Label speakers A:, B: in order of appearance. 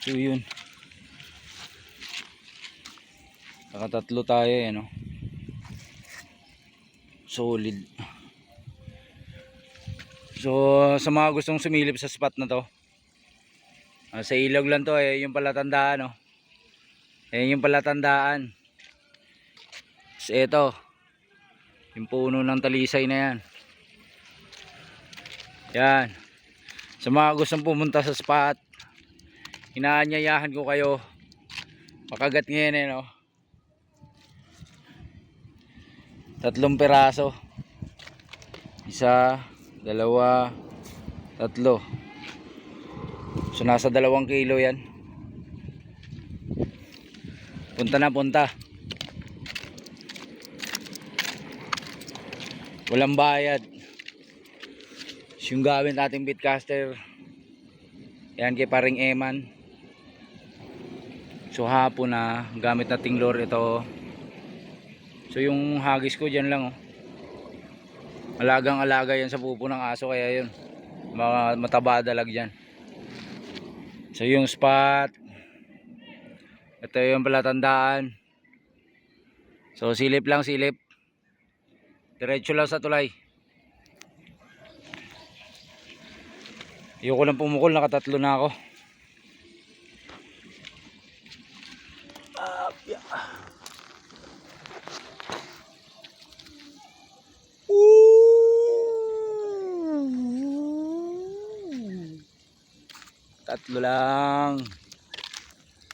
A: So yun, nakatatlo tayo eh, no? Solid. So sa mga gustong sumilip sa spot na to, sa ilog lang to eh, yung palatandaan, no? Yung palatandaan. So ito, yung puno ng talisay na yan. Yan. Sa mga gustong pumunta sa spot, inaanyayahan ko kayo. Makagat ngayon eh, no? 3 piraso. 1, 2, 3. So nasa 2 kilo yan. Punta na, punta. Walang bayad. Yung gawin nating baitcaster, yan kay paring Eman. So hapon na gamit nating lure ito. So yung hagis ko dyan lang, oh. Alagang alaga yan sa pupo ng aso, kaya yun mataba dalag dyan. So yung spot, ito yung palatandaan. So silip lang, silip. Diretso lang sa tulay. Ayoko lang pumukol, nakatatlo na ako. Tatlo lang.